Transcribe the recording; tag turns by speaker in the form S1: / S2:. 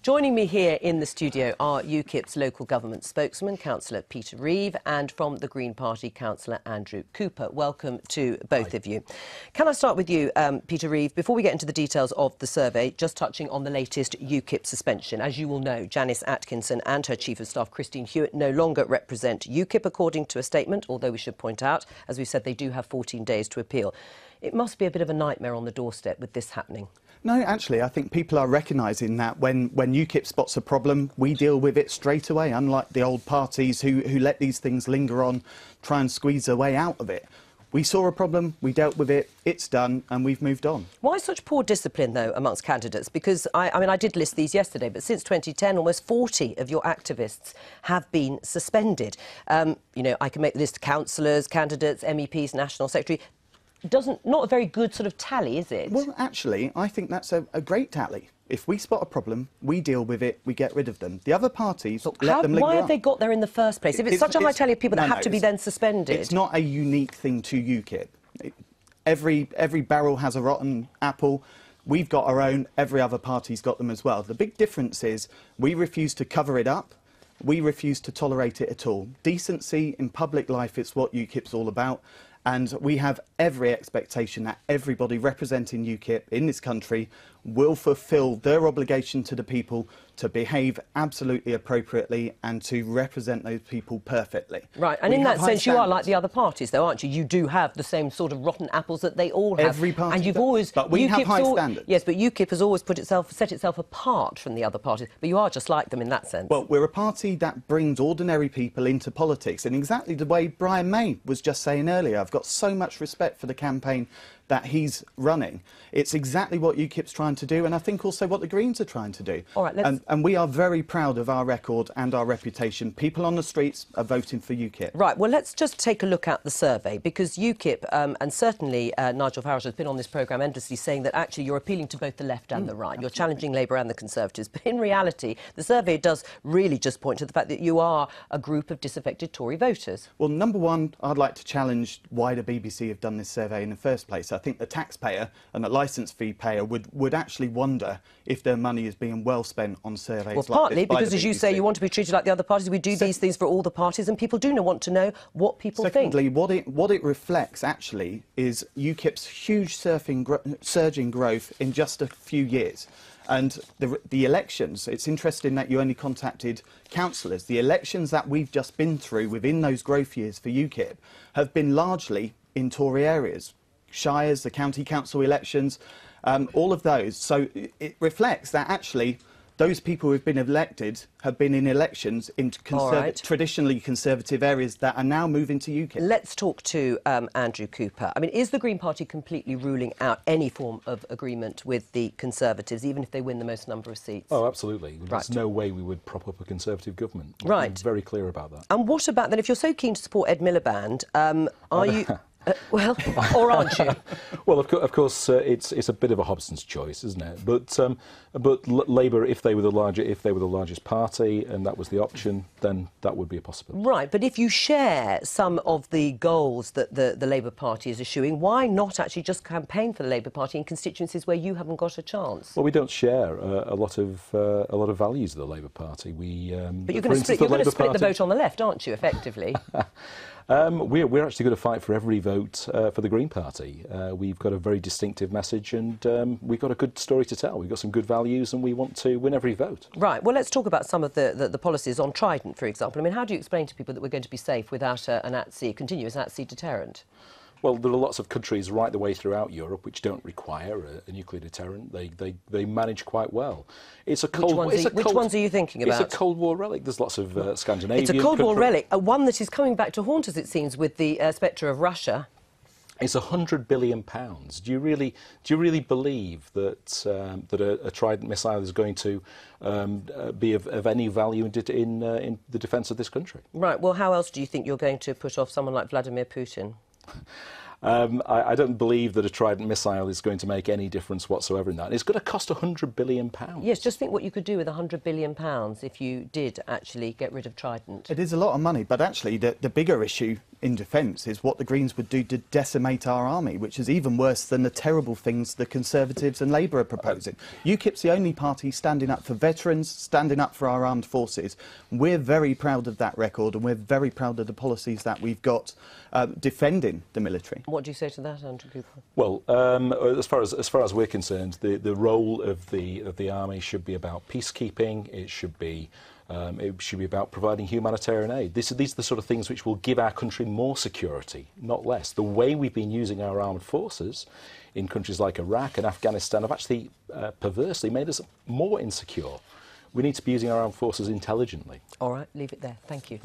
S1: Joining me here in the studio are UKIP's local government spokesman, Councillor Peter Reeve, and from the Green Party, Councillor Andrew Cooper. Welcome to both of you. Can I start with you, Peter Reeve, before we get into the details of the survey, just touching on the latest UKIP suspension. As you will know, Janice Atkinson and her Chief of Staff, Christine Hewitt, no longer represent UKIP, according to a statement, although we should point out, as we said, they do have 14 days to appeal. It must be a bit of a nightmare on the doorstep with this happening.
S2: No, actually, I think people are recognising that when UKIP spots a problem, we deal with it straight away, unlike the old parties who let these things linger on, try and squeeze their way out of it. We saw a problem, we dealt with it, it's done, and we've moved on. Why
S1: such poor discipline, though, amongst candidates? Because, I mean, I did list these yesterday, but since 2010, almost 40 of your activists have been suspended. You know, I can make the list of councillors, candidates, MEPs, National Secretary. Not a very good sort of tally, is it?
S2: Well, actually, I think that's a great tally. If we spot a problem, we deal with it, we get rid of them. The other parties let them linger
S1: Why have
S2: on.
S1: they got there in the first place? If it's such a high tally of people that have to be then suspended.
S2: It's not a unique thing to UKIP. Every barrel has a rotten apple. We've got our own, every other party's got them as well. The big difference is we refuse to cover it up. We refuse to tolerate it at all. Decency in public life is what UKIP's all about. And we have every expectation that everybody representing UKIP in this country will fulfil their obligation to the people to behave absolutely appropriately and to represent those people perfectly.
S1: Right, and in that sense you are like the other parties, though, aren't you? You do have the same sort of rotten apples that they all have.
S2: Every party
S1: and you've
S2: does.
S1: always,
S2: but we have high standards.
S1: Yes, but UKIP has always set itself apart from the other parties, but you are just like them in that sense.
S2: Well, we're a party that brings ordinary people into politics in exactly the way Brian May was just saying earlier. I've got so much respect for the campaign that he's running. It's exactly what UKIP's trying to do, and I think also what the Greens are trying to do.
S1: All right,
S2: and we are very proud of our record and our reputation. People on the streets are voting for UKIP.
S1: Right, well, let's just take a look at the survey, because UKIP, and certainly Nigel Farage has been on this programme endlessly saying that actually you're appealing to both the left and the right. You're challenging Labour and the Conservatives. But in reality, the survey does really just point to the fact that you are a group of disaffected Tory voters.
S2: Well, number one, I'd like to challenge why the BBC have done this survey in the first place. I think the taxpayer and the licence fee payer would actually wonder if their money is being well spent on surveys like this.
S1: Well, partly because, as you say, you want to be treated like the other parties. We do these things for all the parties, and people do want to know what people think.
S2: Secondly, what it reflects, actually, is UKIP's huge surging growth in just a few years. And the elections, it's interesting that you only contacted councillors. The elections that we've just been through within those growth years for UKIP have been largely in Tory areas. Shires, the county council elections, all of those. So it reflects that actually those people who have been elected have been in elections in traditionally conservative areas that are now moving to UKIP.
S1: Let's talk to Andrew Cooper. I mean, is the Green Party completely ruling out any form of agreement with the Conservatives, even if they win the most number of seats?
S3: Oh, absolutely. There's no way we would prop up a Conservative government.
S1: Right.
S3: We're very clear about that.
S1: And what about, then, if you're so keen to support Ed Miliband, are you... well, or aren't you?
S3: Well, of course, it's a bit of a Hobson's choice, isn't it? But Labour, if they were the largest party and that was the option, then that would be a possibility.
S1: Right, but if you share some of the goals that the Labour Party is eschewing, why not actually just campaign for the Labour Party in constituencies where you haven't got a chance?
S3: Well, we don't share a lot of values of the Labour Party.
S1: But you're going to split the vote on the left, aren't you? Effectively.
S3: We're actually going to fight for every vote for the Green Party. We've got a very distinctive message, and we've got a good story to tell. We've got some good values, and we want to win every vote.
S1: Right. Well, let's talk about some of the policies on Trident, for example. I mean, how do you explain to people that we're going to be safe without a continuous at-sea deterrent?
S3: Well, there are lots of countries right the way throughout Europe which don't require a nuclear deterrent. They manage quite well. It's a
S1: which ones are you thinking about?
S3: It's a Cold War relic. There's lots of Scandinavian...
S1: It's a Cold War relic, one that is coming back to haunt us, it seems, with the spectre of Russia.
S3: It's £100 billion. Do you really believe that a Trident missile is going to be of any value in the defence of this country?
S1: Right. Well, how else do you think you're going to put off someone like Vladimir Putin?
S3: I don't believe that a Trident missile is going to make any difference whatsoever in that. And it's going to cost £100 billion.
S1: Yes, just think what you could do with £100 billion if you did actually get rid of Trident.
S2: It is a lot of money, but actually the bigger issue in defence is what the Greens would do to decimate our army, which is even worse than the terrible things the Conservatives and Labour are proposing. UKIP's the only party standing up for veterans, standing up for our armed forces. We're very proud of that record, and we're very proud of the policies that we've got defending the military.
S1: What do you say to that, Andrew Cooper?
S3: Well, as far as we're concerned, the role of the army should be about peacekeeping. It should be about providing humanitarian aid. These are the sort of things which will give our country more security, not less. The way we've been using our armed forces in countries like Iraq and Afghanistan have actually perversely made us more insecure. We need to be using our armed forces intelligently.
S1: All right, leave it there. Thank you.